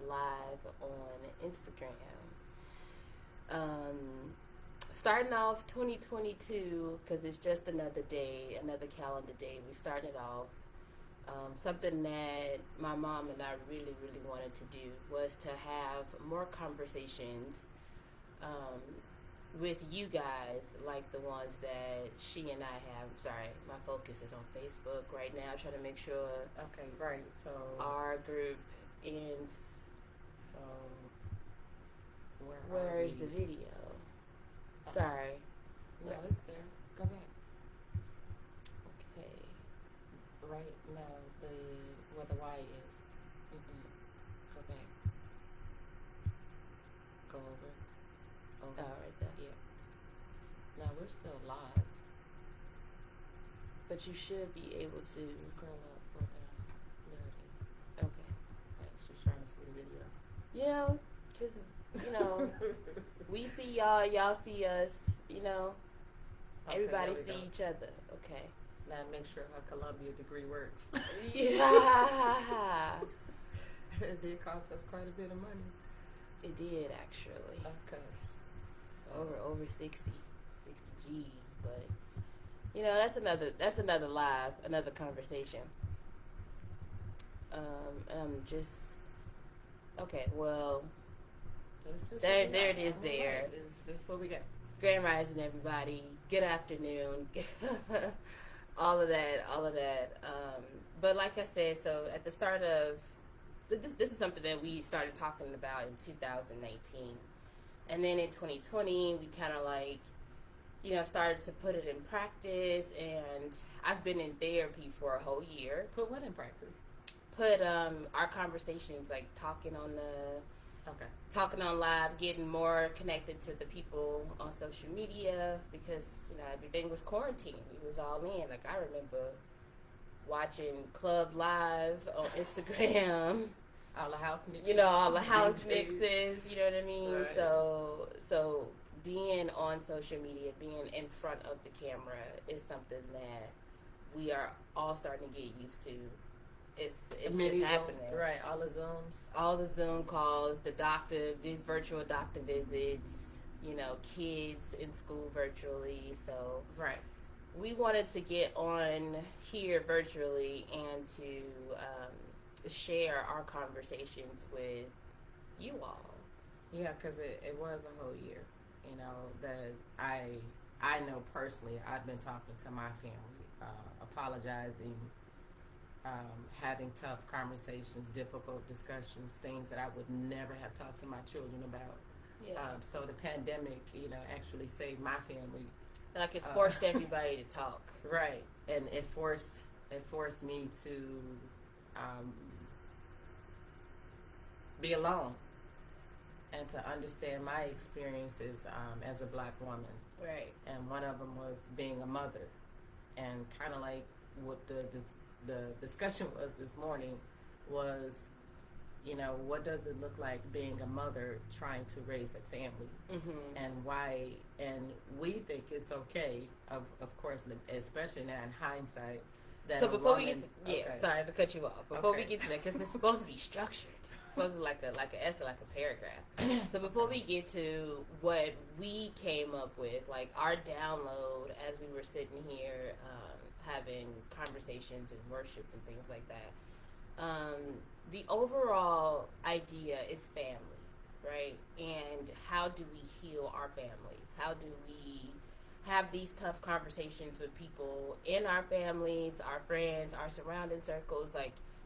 live on Instagram. Starting off 2022, because it's just another day, another calendar day. We started off. Something that my mom and I really, really wanted to do was to have more conversations with you guys, like the ones that she and I have. Sorry, my focus is on Facebook right now, trying to make sure. Okay, right. So our group ends. So where is the video? Sorry. No, it's there. Go back. Okay. Right now, where the Y is. Go back. Go over. Oh, right there. Yeah. Now we're still live. But you should be able to scroll up further. There it is. Okay. Right, she's trying to see the video. You know, just we see y'all see us. Everybody see each other. Okay. Now make sure her Columbia degree works. Yeah. It did cost us quite a bit of money. It did, actually. Okay. So over 60 G's, but that's another live, another conversation. Just okay. Well, there it is. There. This is what we got. Grand Rising, everybody. Good afternoon. all of that. But like I said, so at the start of this is something that we started talking about in 2019, and then in 2020 we kind of started to put it in practice. And I've been in therapy for a whole year. Put what in practice? Put our conversations, like talking on live, getting more connected to the people on social media, because everything was quarantined. We was all in. Like, I remember watching Club Live on Instagram. All the house mixes. All the house mixes. You know what I mean? Right. So being on social media, being in front of the camera is something that we are all starting to get used to. It's just happening. Right, all the Zooms. All the Zoom calls, the virtual doctor visits, kids in school virtually. So right, we wanted to get on here virtually and to share our conversations with you all. Yeah, because it was a whole year. That I know personally, I've been talking to my family, apologizing, having tough conversations, difficult discussions, things that I would never have talked to my children about. Yeah. So the pandemic, actually saved my family. Like, it forced everybody to talk. Right, and it forced me to be alone and to understand my experiences as a Black woman. Right. And one of them was being a mother, and kind of like what the discussion was this morning was, what does it look like being a mother trying to raise a family, and why? And we think it's okay, of course, especially now in hindsight. That so before we get to, sorry to cut you off. Before we get to that, because it's supposed to be structured. It's supposed to be like an essay, like a paragraph. So before we get to what we came up with, like our download as we were sitting here having conversations and worship and things like that, the overall idea is family, right? And how do we heal our families? How do we have these tough conversations with people in our families, our friends, our surrounding circles,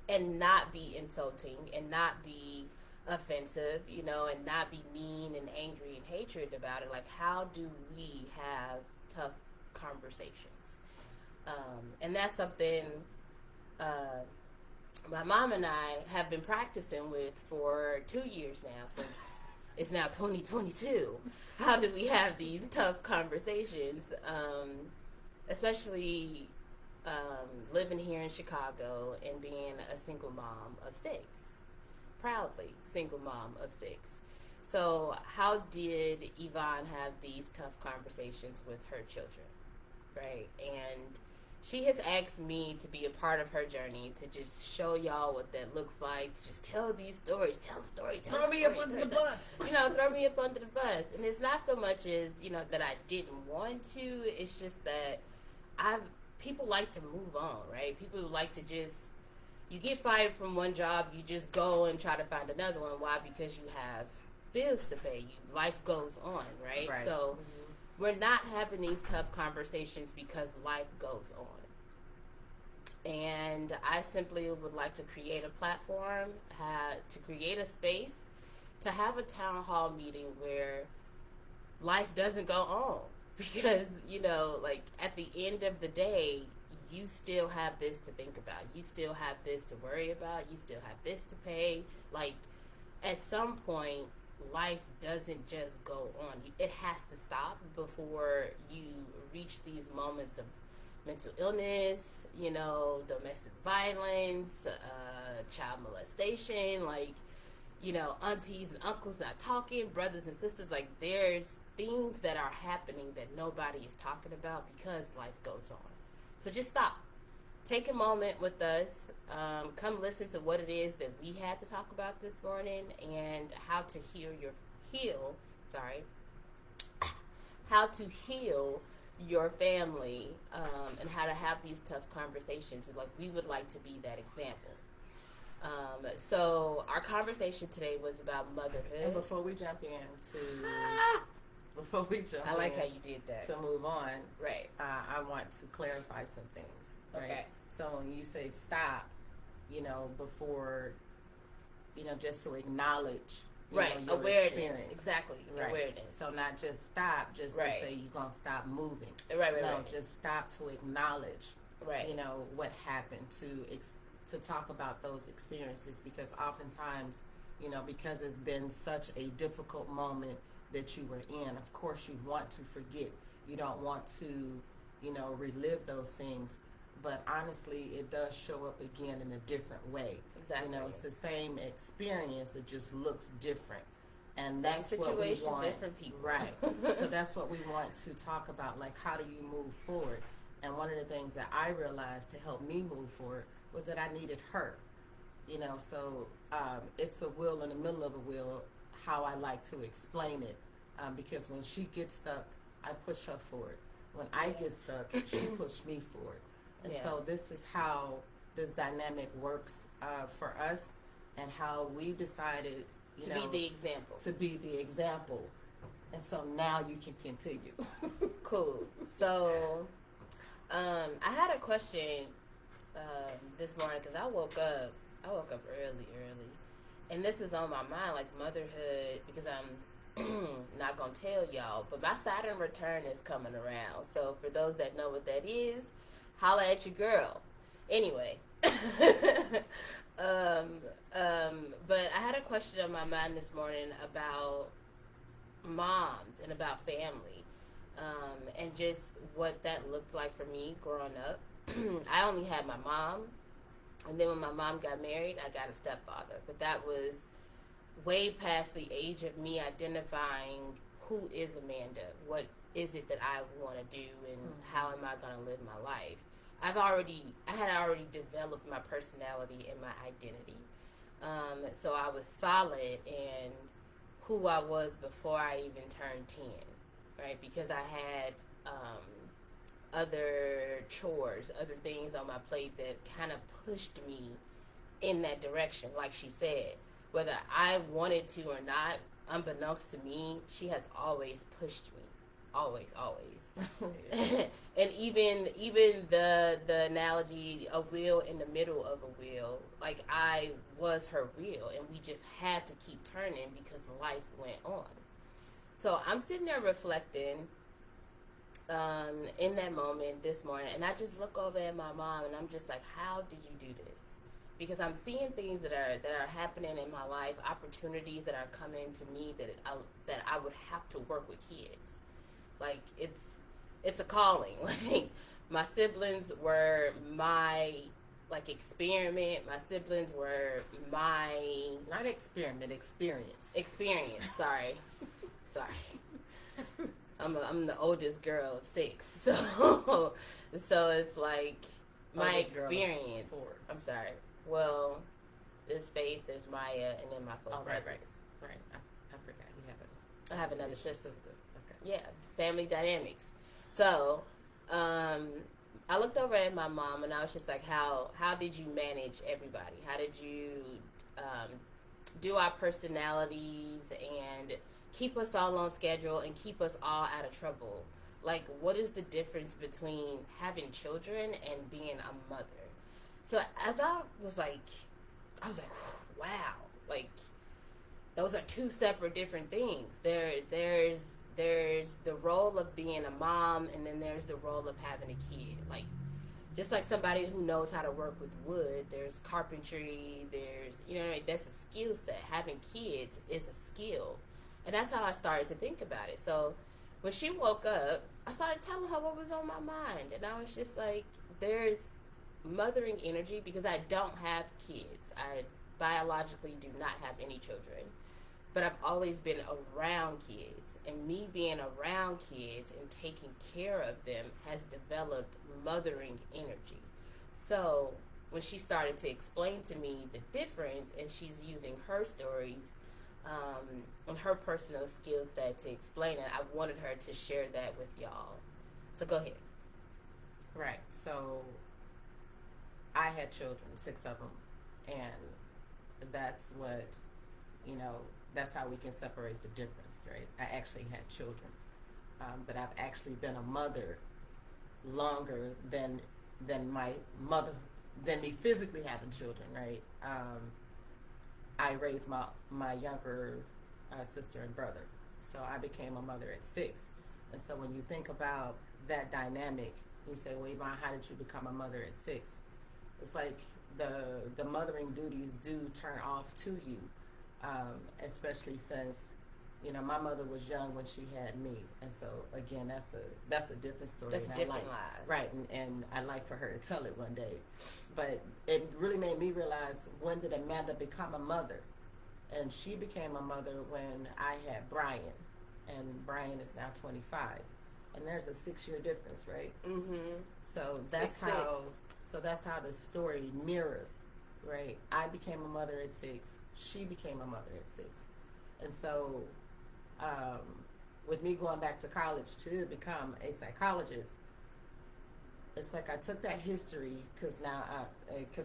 and not be insulting and not be offensive, and not be mean and angry and hatred about it? Like, how do we have tough conversations? And that's something my mom and I have been practicing with for 2 years now, since it's now 2022. How do we have these tough conversations, especially living here in Chicago and being a single mom of 6, proudly single mom of 6. So how did Yvonne have these tough conversations with her children, right? And She has asked me to be a part of her journey, to just show y'all what that looks like, to just tell these stories, throw me up under the bus. Throw me up under the bus. And it's not so much as, that I didn't want to. It's just that people like to move on, right? People like to just, you get fired from one job, you just go and try to find another one. Why? Because you have bills to pay. Life goes on, right? So we're not having these tough conversations because life goes on. And I simply would like to create a platform, to create a space, to have a town hall meeting where life doesn't go on. Because, at the end of the day, you still have this to think about. You still have this to worry about. You still have this to pay. Like, at some point, life doesn't just go on. It has to stop before you reach these moments of mental illness, domestic violence, child molestation, aunties and uncles not talking, brothers and sisters. Like, there's things that are happening that nobody is talking about because life goes on. So just stop. Take a moment with us. Come listen to what it is that we had to talk about this morning, and how to heal your family, and how to have these tough conversations. Like, we would like to be that example. So our conversation today was about motherhood. And before we jump into, I like how you did that. To move on, right? I want to clarify some things. Right? Okay. So when you say stop, before, just to acknowledge, your awareness, experience. exactly, right. Awareness. So not just stop, just right. to say you're gonna stop moving. Right. Just stop to acknowledge, right. What happened, to talk about those experiences, because oftentimes, because it's been such a difficult moment that you were in, of course you want to forget. You don't want to, relive those things. But honestly, it does show up again in a different way. Exactly. It's the same experience, it just looks different. And same that's situation, what we want. different people. Right. So that's what we want to talk about, like, how do you move forward? And one of the things that I realized to help me move forward was that I needed her. So it's a wheel in the middle of a wheel, how I like to explain it. Because when she gets stuck, I push her forward. When I get stuck, she pushed me forward. And so this is how this dynamic works for us, and how we decided to be the example. To be the example. And so now you can continue. Cool. So I had a question this morning, because I woke up early. And this is on my mind, like motherhood, because I'm not going to tell y'all, but my Saturn return is coming around. So for those that know what that is, holla at your girl. Anyway, but I had a question on my mind this morning about moms and about family, and just what that looked like for me growing up. I only had my mom, and then when my mom got married, I got a stepfather. But that was way past the age of me identifying who is Amanda, what is it that I want to do, and how am I going to live my life. I had already developed my personality and my identity. So I was solid in who I was before I even turned 10, right? Because I had other chores, other things on my plate that kind of pushed me in that direction. Like she said, whether I wanted to or not, unbeknownst to me, she has always pushed me. Always. And even the analogy, a wheel in the middle of a wheel, like I was her wheel, and we just had to keep turning because life went on. So I'm sitting there reflecting in that moment this morning, and I just look over at my mom, and I'm just like, how did you do this? Because I'm seeing things that are happening in my life, opportunities that are coming to me that I would have to work with kids. Like, it's a calling. Like, my siblings were my, like, experiment. My siblings were my... Not experiment, experience. Experience, sorry. I'm the oldest girl of 6, so it's like my experience. I'm sorry. Well, there's Faith, there's Maya, and then my 4 brothers. Right. I forgot you have it. I have another sister. Okay. Yeah, family dynamics. So, I looked over at my mom and I was just like, how did you manage everybody? How did you do our personalities and keep us all on schedule and keep us all out of trouble? Like, what is the difference between having children and being a mother? So as I was like, wow, like those are 2 separate different things. There's the role of being a mom, and then there's the role of having a kid. Like, just like somebody who knows how to work with wood, there's carpentry, there's, that's a skill set. Having kids is a skill. And that's how I started to think about it. So when she woke up, I started telling her what was on my mind. And I was just like, there's mothering energy, because I don't have kids. I biologically do not have any children. But I've always been around kids. And me being around kids and taking care of them has developed mothering energy. So when she started to explain to me the difference, and she's using her stories and her personal skill set to explain it, I wanted her to share that with y'all. So go ahead. Right. So I had children, 6 of them, and that's what, that's how we can separate the difference, right? I actually had children, but I've actually been a mother longer than me physically having children, right? I raised my younger sister and brother, so I became a mother at 6. And so when you think about that dynamic, you say, well, Yvonne, how did you become a mother at 6? It's like the mothering duties do turn off to you, especially since my mother was young when she had me, and so again, that's a different story. That's a different life, right? And I'd like for her to tell it one day. But it really made me realize, when did Amanda become a mother? And she became a mother when I had Brian, and Brian is now 25, and there's a 6-year difference, right? Mm-hmm. So that's how the story mirrors, right? I became a mother at 6. She became a mother at 6, and so. With me going back to college to become a psychologist, it's like I took that history, because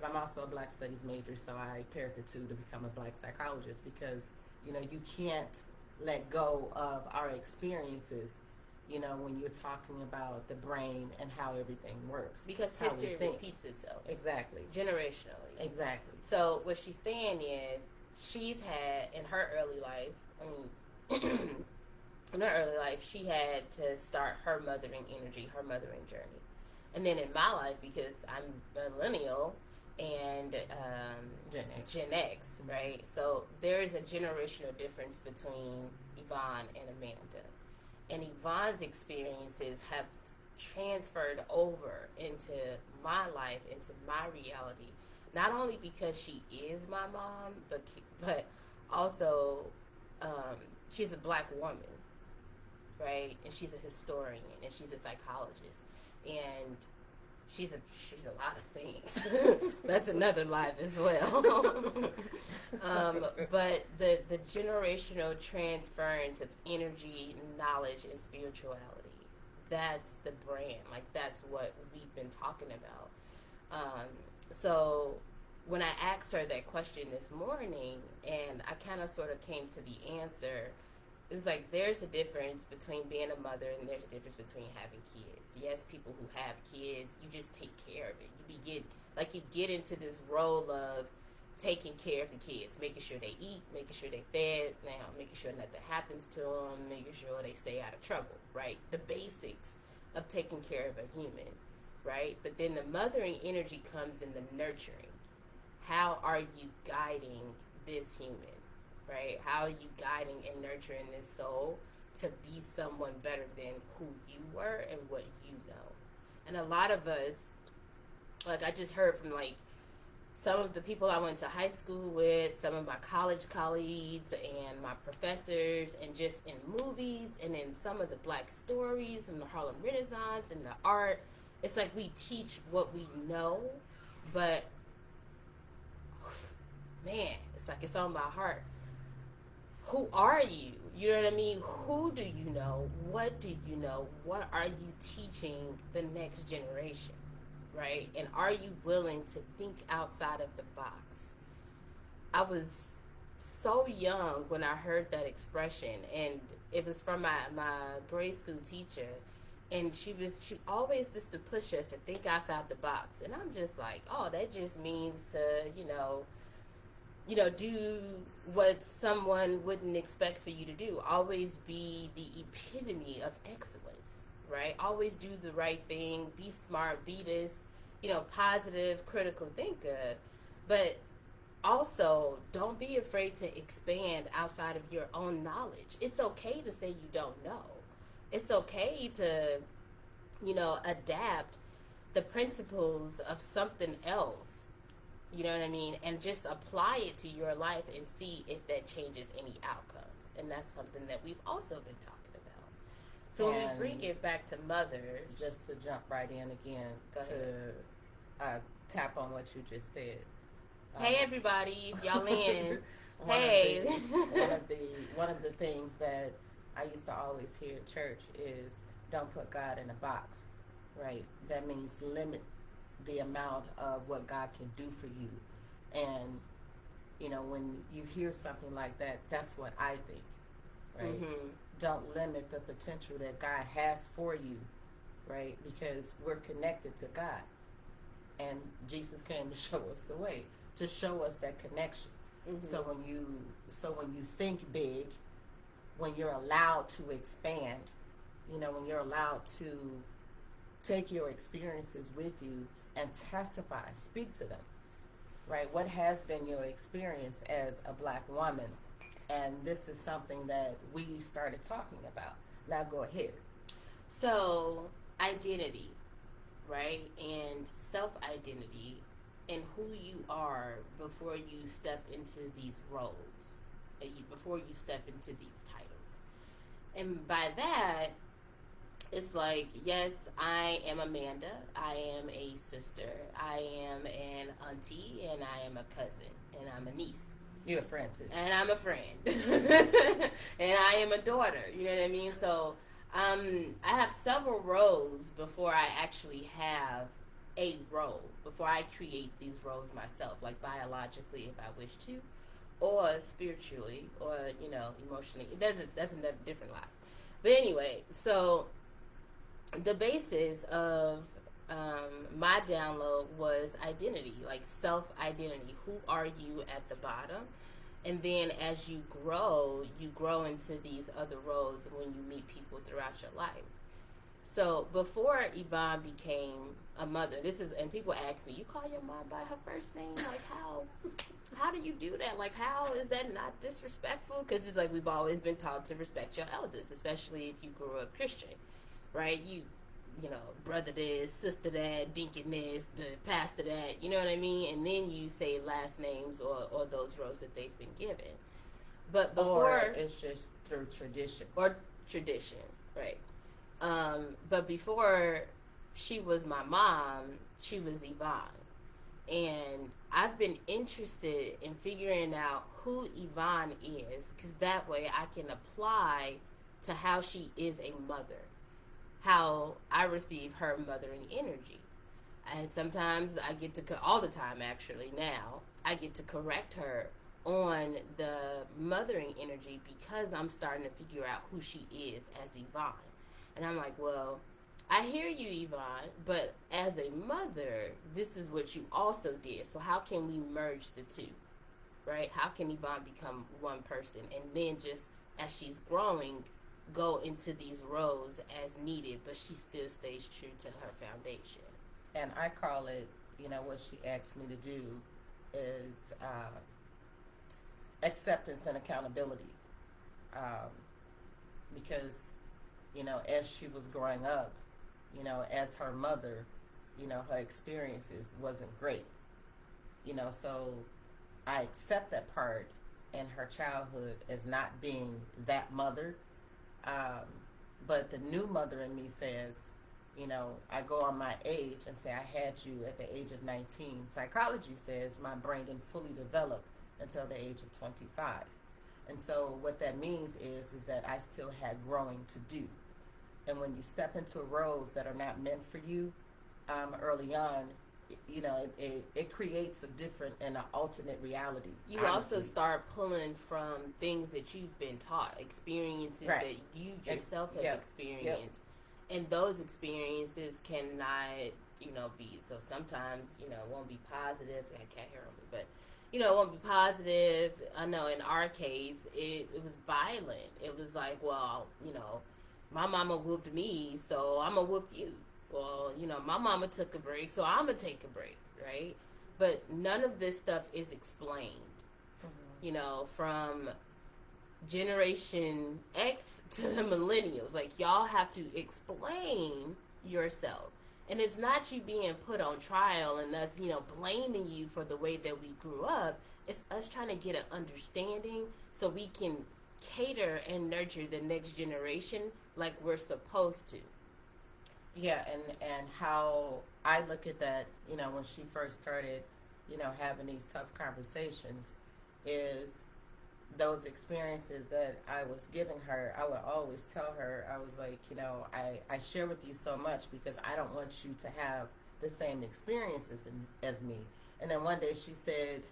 I'm also a Black Studies major, so I paired the 2 to become a Black psychologist, because you can't let go of our experiences, when you're talking about the brain and how everything works, because history repeats itself. Exactly. Generationally. Exactly. So what she's saying is, she's had in her early life, in her early life, she had to start her mothering energy, her mothering journey. And then in my life, because I'm millennial and Gen X, right? So there is a generational difference between Yvonne and Amanda. And Yvonne's experiences have transferred over into my life, into my reality. Not only because she is my mom, but also she's a Black woman, right? And she's a historian, and she's a psychologist, and she's a lot of things. That's another life as well. But the generational transference of energy, knowledge, and spirituality, that's the brand. Like, that's what we've been talking about. So when I asked her that question this morning, and I kind of sort of came to the answer, it was like, there's a difference between being a mother and there's a difference between having kids. Yes, people who have kids, you just take care of it. You get into this role of taking care of the kids, making sure they eat, making sure they fed, making sure nothing happens to them, making sure they stay out of trouble, right? The basics of taking care of a human, right? But then the mothering energy comes in the nurturing. How are you guiding this human, right? How are you guiding and nurturing this soul to be someone better than who you were and what you know? And a lot of us, like I just heard from like some of the people I went to high school with, some of my college colleagues, and my professors, and just in movies, and in some of the Black stories, and the Harlem Renaissance, and the art. It's like we teach what we know, but man, it's like it's on my heart. Who are you? You know what I mean? Who do you know? What do you know? What are you teaching the next generation? Right? And are you willing to think outside of the box? I was so young when I heard that expression, and it was from my grade school teacher, and she always just to push us to think outside the box. And I'm just like, oh, that just means to, do what someone wouldn't expect for you to do. Always be the epitome of excellence, right? Always do the right thing, be smart, be this, positive, critical thinker. But also, don't be afraid to expand outside of your own knowledge. It's okay to say you don't know. It's okay to, adapt the principles of something else. You know what I mean? And just apply it to your life and see if that changes any outcomes. And that's something that we've also been talking about. So when we bring it back to mothers. Just to jump right in again to tap on what you just said. Hey, everybody, if y'all in. Hey. One of the things that I used to always hear at church is don't put God in a box, right? That means limit the amount of what God can do for you. And, when you hear something like that, that's what I think, right? Mm-hmm. Don't limit the potential that God has for you, right? Because we're connected to God. And Jesus came to show us the way, to show us that connection. Mm-hmm. So when you think big, when you're allowed to expand, when you're allowed to take your experiences with you and testify, speak to them, right? What has been your experience as a Black woman? And this is something that we started talking about. Now go ahead. So, identity, right? And self-identity and who you are before you step into these roles, before you step into these titles. And by that, it's like, yes, I am Amanda, I am a sister, I am an auntie, and I am a cousin, and I'm a niece. You're a friend, too. And I'm a friend. And I am a daughter, you know what I mean? So I have several roles before I actually have a role, before I create these roles myself, like biologically if I wish to, or spiritually, or, emotionally. That's a different life. But anyway, so the basis of my download was identity, like self-identity. Who are you at the bottom? And then as you grow into these other roles when you meet people throughout your life. So before Yvonne became a mother, and people ask me, you call your mom by her first name? Like, how do you do that? Like, how is that not disrespectful? Because it's like we've always been taught to respect your elders, especially if you grew up Christian. Right? You brother this, sister that, deacon this, the pastor that, you know what I mean? And then you say last names or those roles that they've been given. But before... Or it's just through tradition. Or tradition, right. But before she was my mom, she was Yvonne. And I've been interested in figuring out who Yvonne is, because that way I can apply to how she is a mother. How I receive her mothering energy. And sometimes I get to, all the time actually now, I get to correct her on the mothering energy because I'm starting to figure out who she is as Yvonne. And I'm like, well, I hear you, Yvonne, but as a mother, this is what you also did. So how can we merge the two, right? How can Yvonne become one person? And then just as she's growing, go into these roles as needed, but she still stays true to her foundation. And I call it, what she asked me to do is acceptance and accountability. Because, as she was growing up, as her mother, her experiences wasn't great. So I accept that part in her childhood as not being that mother. But the new mother in me says, I go on my age and say I had you at the age of 19. Psychology says my brain didn't fully develop until the age of 25. And so what that means is that I still had growing to do. And when you step into roles that are not meant for you early on, it creates a different and an alternate reality. You also start pulling from things that you've been taught, experiences that you yourself have experienced. And those experiences cannot, be, so sometimes, it won't be positive. I can't hear me, but, it won't be positive. I know in our case, it was violent. It was like, well, my mama whooped me, so I'm going to whoop you. Well, my mama took a break, so I'm going to take a break, right? But none of this stuff is explained, from Generation X to the millennials. Like, y'all have to explain yourself. And it's not you being put on trial and us, blaming you for the way that we grew up. It's us trying to get an understanding so we can cater and nurture the next generation like we're supposed to. Yeah, and how I look at that, when she first started, having these tough conversations, is those experiences that I was giving her. I would always tell her, I was like, I share with you so much because I don't want you to have the same experiences as me. And then one day she said,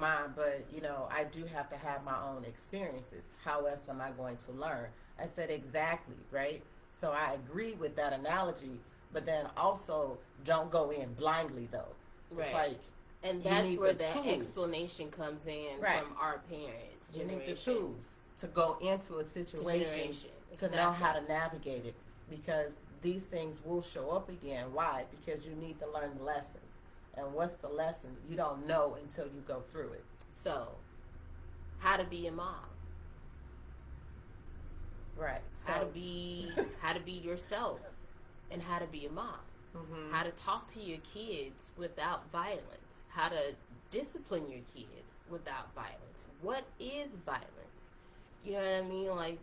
Mom, but, I do have to have my own experiences. How else am I going to learn? I said, exactly, right? So I agree with that analogy, but then also don't go in blindly, though. Right. It's like, and that's where that explanation comes in from our parents. You need the tools to go into a situation to know how to navigate it, because these things will show up again. Why? Because you need to learn the lesson. And what's the lesson? You don't know until you go through it. So, how to be a mom. Right. How to be yourself, and how to be a mom. Mm-hmm. How to talk to your kids without violence. How to discipline your kids without violence. What is violence? You know what I mean? Like,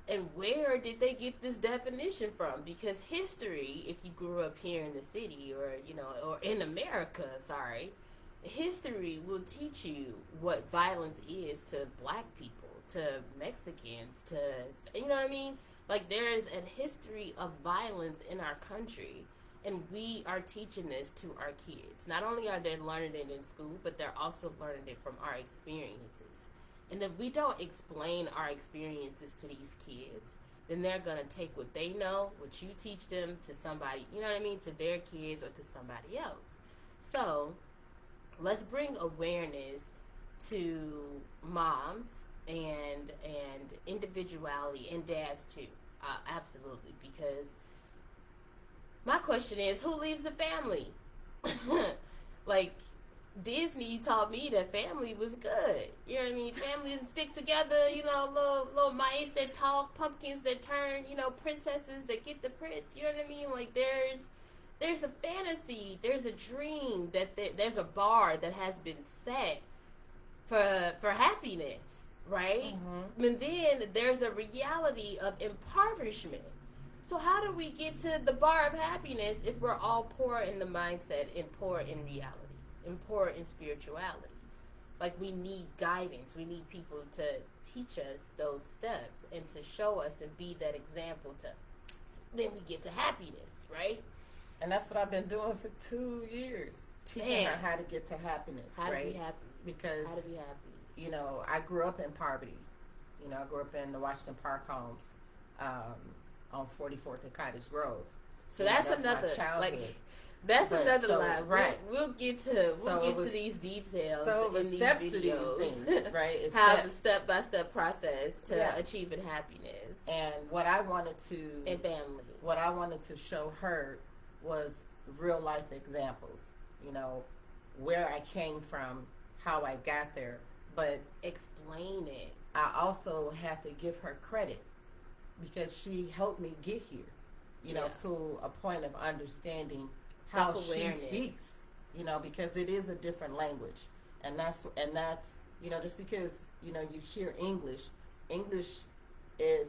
and where did they get this definition from? Because history, if you grew up here in the city or in America, history will teach you what violence is to black people, to Mexicans, to, you know what I mean? Like, there is a history of violence in our country, and we are teaching this to our kids. Not only are they learning it in school, but they're also learning it from our experiences. And if we don't explain our experiences to these kids, then they're going to take what they know, what you teach them, to somebody, you know what I mean, to their kids or to somebody else. So, let's bring awareness to moms and individuality, and dads too, absolutely, because my question is, who leaves the family? Like, Disney taught me that family was good. You know what I mean? Families stick together, little mice that talk, pumpkins that turn, princesses that get the prince. You know what I mean? Like, there's a fantasy, there's a dream, that there's a bar that has been set for happiness, right? Mm-hmm. And then there's a reality of impoverishment. So how do we get to the bar of happiness if we're all poor in the mindset and poor in reality and poor in spirituality? Like, we need guidance. We need people to teach us those steps and to show us and be that example to, then we get to happiness, right? And that's what I've been doing for 2 years, teaching her how to get to happiness, how right? To be happy. Because, how to be happy. I grew up in poverty. I grew up in the Washington Park homes on 44th and Cottage Grove. So that's another, that's another line. Right. We'll get to these details. So it was in these steps videos. To these things, right? It's how the step-by-step process to achieving happiness. And what I wanted to... And family. What I wanted to show her was real-life examples. Where I came from, how I got there. But explain it. I also have to give her credit because she helped me get here, to a point of understanding how she speaks, because it is a different language, and that's just because you hear English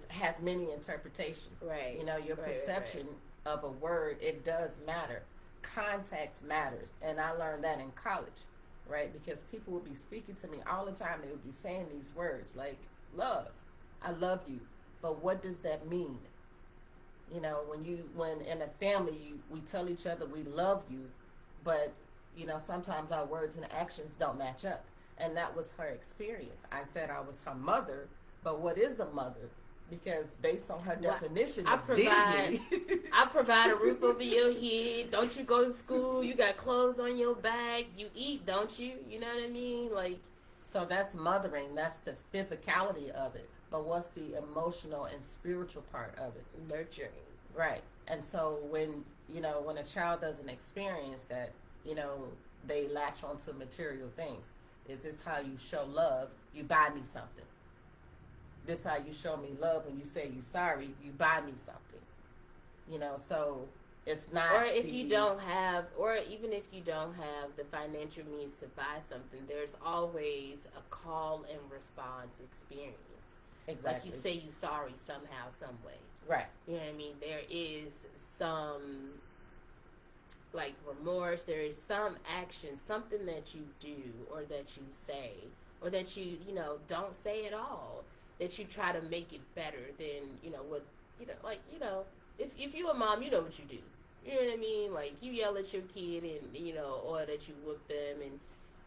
has many interpretations. Right. Your perception of a word, it does matter. Context matters, and I learned that in college, right? Because people would be speaking to me all the time. They would be saying these words like love, I love you, but what does that mean? When in a family we tell each other we love you, but sometimes our words and actions don't match up. And that was her experience. I said I was her mother, but what is a mother? Because based on her definition of Disney, I provide a roof over your head. Don't you go to school? You got clothes on your back. You eat, don't you? You know what I mean? So that's mothering. That's the physicality of it. But what's the emotional and spiritual part of it? Nurturing. Right. And so when a child doesn't experience that, they latch onto material things. Is this how you show love? You buy me something. This how you show me love when you say you sorry, you buy me something. So it's not. Or if you don't have, or even if you don't have the financial means to buy something, there's always a call and response experience. Exactly. Like you say you sorry somehow, some way. Right. You know what I mean? There is some remorse. There is some action, something that you do or that you say or that you don't say at all, that you try to make it better than if you're a mom, you know what you do. You know what I mean? Like you yell at your kid and or that you whoop them and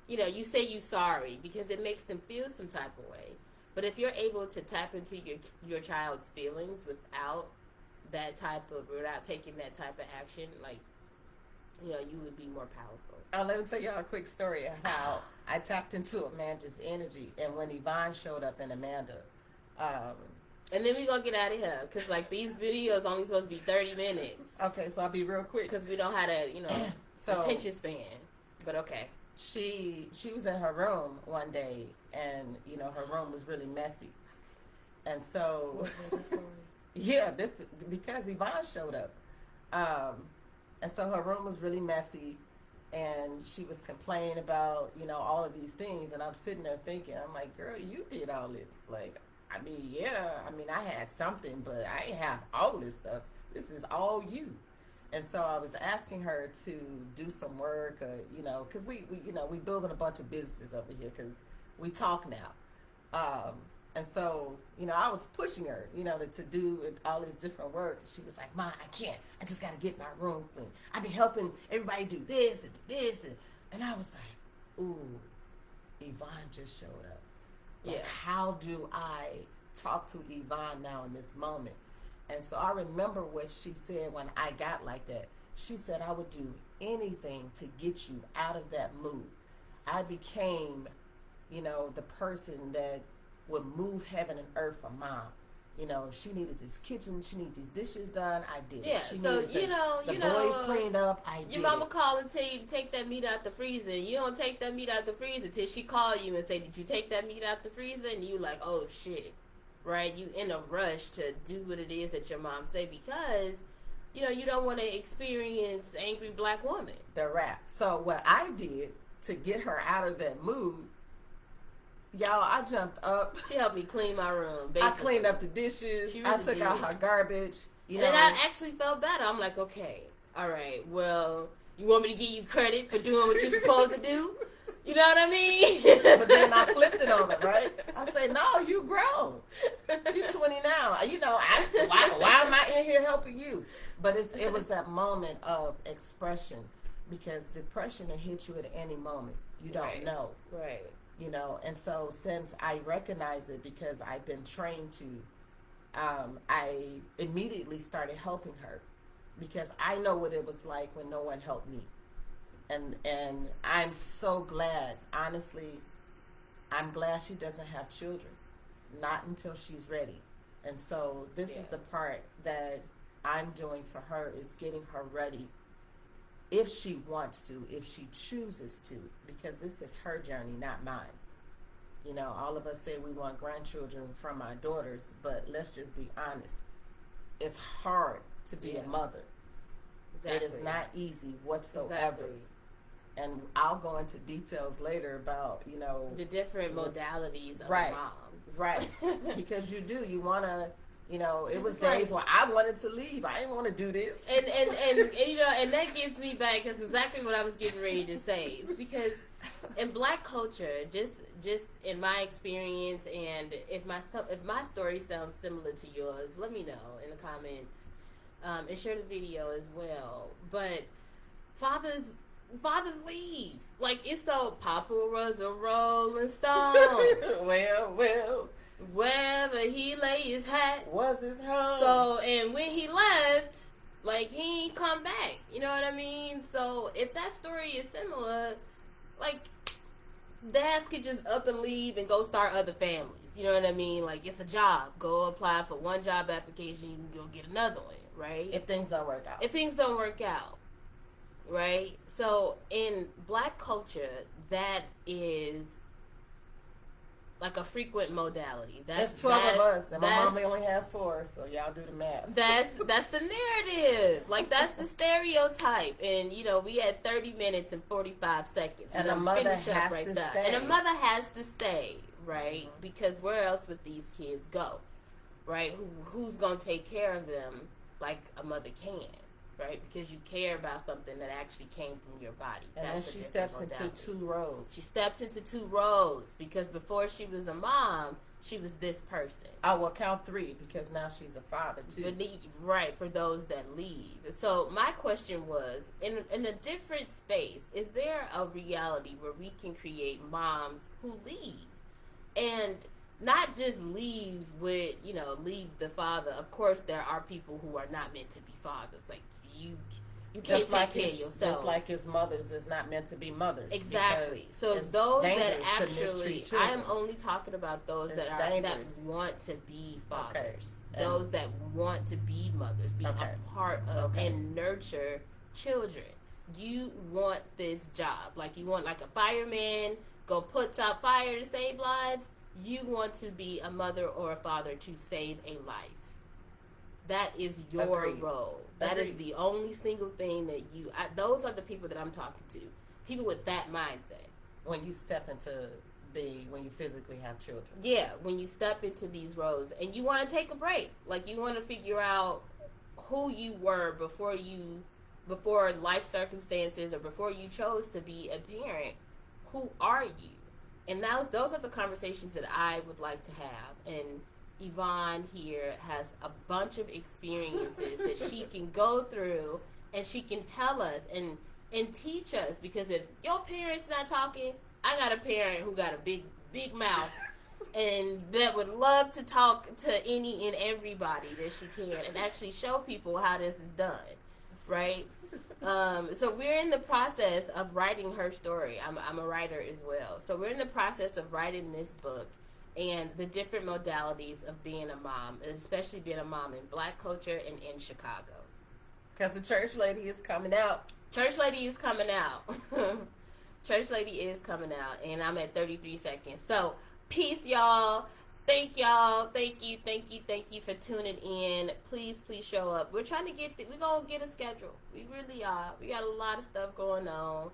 you say you sorry because it makes them feel some type of way. But if you're able to tap into your child's feelings without taking that type of action, you would be more powerful. Let me tell y'all a quick story of how I tapped into Amanda's energy, and when Yvonne showed up and Amanda. And then we're going to get out of here, because, these videos only supposed to be 30 minutes. Okay, so I'll be real quick. Because we don't have attention span. But okay. She was in her room one day, and, her room was really messy. And so... yeah, because Yvonne showed up. And so her room was really messy, and she was complaining about, all of these things. And I'm sitting there thinking, I'm like, girl, you did all this. I had something, but I didn't have all this stuff. This is all you. And so I was asking her to do some work, because we building a bunch of businesses over here because we talk now. And so, I was pushing her, to do all this different work. And she was like, Ma, I can't. I just got to get my room clean. I've been helping everybody do this and do this. And I was like, ooh, Yvonne just showed up. How do I talk to Yvonne now in this moment? And so I remember what she said when I got like that. She said, I would do anything to get you out of that mood. I became, the person that would move heaven and earth for Mom. She needed this kitchen, she needed these dishes done, I did it. Yeah, she so, needed the boys cleaned up, I did it. Your mama call and tell you to take that meat out the freezer. You don't take that meat out the freezer till she call you and say, did you take that meat out the freezer? And you like, oh, shit. Right? You in a rush to do what it is that your mom say because, you don't want to experience angry black woman. The rap. So what I did to get her out of that mood, y'all, I jumped up. She helped me clean my room, basically. I cleaned up the dishes. Really I took out her garbage. And I actually felt better. I'm like, okay, all right, well, you want me to give you credit for doing what you're supposed to do? You know what I mean? But then I flipped it on her, right? I said, no, you grown. You're 20 now. Why am I in here helping you? But it was that moment of expression because depression will hit you at any moment. You don't know. Right. And so since I recognize it because I've been trained to, I immediately started helping her because I know what it was like when no one helped me. And I'm so glad, honestly, I'm glad she doesn't have children, not until she's ready. And so this is the part that I'm doing for her is getting her ready if she wants to, if she chooses to, because this is her journey, not mine. All of us say we want grandchildren from our daughters, but let's just be honest. It's hard to be a mother. Exactly. It is not easy whatsoever. and I'll go into details later about, you know, the different modalities of right, a mom. Right. Because you want to, you know, it was days when I wanted to leave. I didn't want to do this. And you know, and that gets me back. That's exactly what I was getting ready to say. Because in Black culture, just in my experience, and if my story sounds similar to yours, let me know in the comments, and share the video as well. But fathers leave. Like, it's so Papa was a Rolling Stone. well. Wherever he lay his hat was his home. So, and when he left, like, he ain't come back. You know what I mean? So, if that story is similar, like, dads could just up and leave and go start other families. You know what I mean? Like, it's a job. Go apply for one job application, you can go get another one, right? If things don't work out. Right? So, in Black culture, that is like a frequent modality. That's 12 of us, and my mom only have 4, so y'all do the math. That's the narrative. Like, that's the stereotype. And, you know, we had 30 minutes and 45 seconds. And a mother has to stay. And a mother has to stay, right? Mm-hmm. Because where else would these kids go, right? Who's going to take care of them like a mother can? Right, because you care about something that actually came from your body. And then she steps into 2 roles. She steps into 2 roles because before she was a mom, she was this person. I will count 3 because now she's a father too. Right, for those that leave. So my question was, in a different space, is there a reality where we can create moms who leave? And not just leave with, you know, leave the father. Of course, there are people who are not meant to be fathers. Like, you can't take care of yourself. Just like his mothers is not meant to be mothers. Exactly. So those that actually, I am only talking about those that want to be fathers. Okay. Those that want to be mothers, be a part of and nurture children. You want this job. Like, you want, like, a fireman, go puts out fire to save lives. You want to be a mother or a father to save a life. That is your role. That is the only single thing that those are the people that I'm talking to. People with that mindset. When you step into when you physically have children. Yeah, when you step into these roles and you want to take a break. Like, you want to figure out who you were before life circumstances or before you chose to be a parent. Who are you? And those are the conversations that I would like to have. And Yvonne here has a bunch of experiences that she can go through and she can tell us and teach us. Because if your parents not talking, I got a parent who got a big mouth and that would love to talk to any and everybody that she can and actually show people how this is done, right? So we're in the process of writing her story. I'm a writer as well. So we're in the process of writing this book and the different modalities of being a mom, especially being a mom in Black culture and in Chicago. Because the church lady is coming out. Church lady is coming out. Church lady is coming out, and I'm at 33 seconds. So, peace, y'all. Thank y'all. Thank you for tuning in. Please show up. We're trying to we're going to get a schedule. We really are. We got a lot of stuff going on.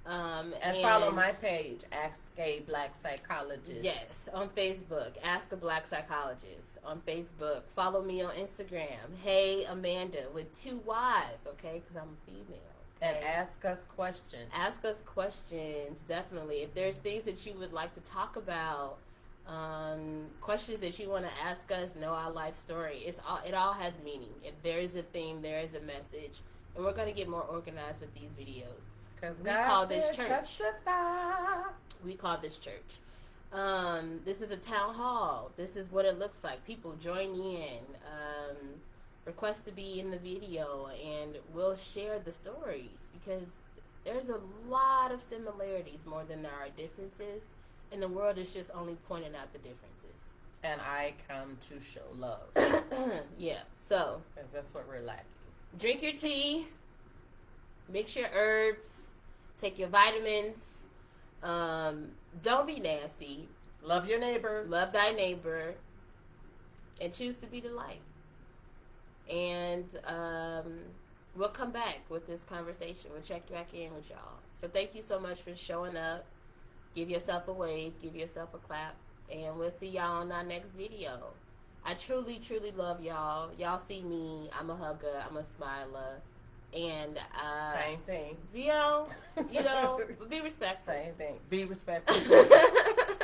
And follow my page, Ask a Black Psychologist. Yes, on Facebook, Ask a Black Psychologist on Facebook. Follow me on Instagram, Hey Amanda with 2 Y's, okay? Because I'm a female. Okay? And ask us questions. Ask us questions, definitely. If there's things that you would like to talk about, questions that you want to ask us, know our life story. It all has meaning. If there is a theme, there is a message, and we're going to get more organized with these videos. Because we call this church. Testify. We call this church. This is a town hall. This is what it looks like. People join in, request to be in the video, and we'll share the stories because there's a lot of similarities more than there are differences, and the world is just only pointing out the differences. And I come to show love. Yeah, so. Because that's what we're lacking. Drink your tea. Mix your herbs, take your vitamins, don't be nasty. Love your neighbor. Love thy neighbor. And choose to be the light. And we'll come back with this conversation. We'll check back in with y'all. So thank you so much for showing up. Give yourself a wave. Give yourself a clap. And we'll see y'all on our next video. I truly, truly love y'all. Y'all see me. I'm a hugger. I'm a smiler. And same thing. You know, be respectful. Same thing. Be respectful.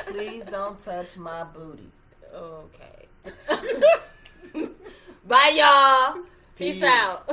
Please don't touch my booty. Okay. Bye, y'all. Peace out.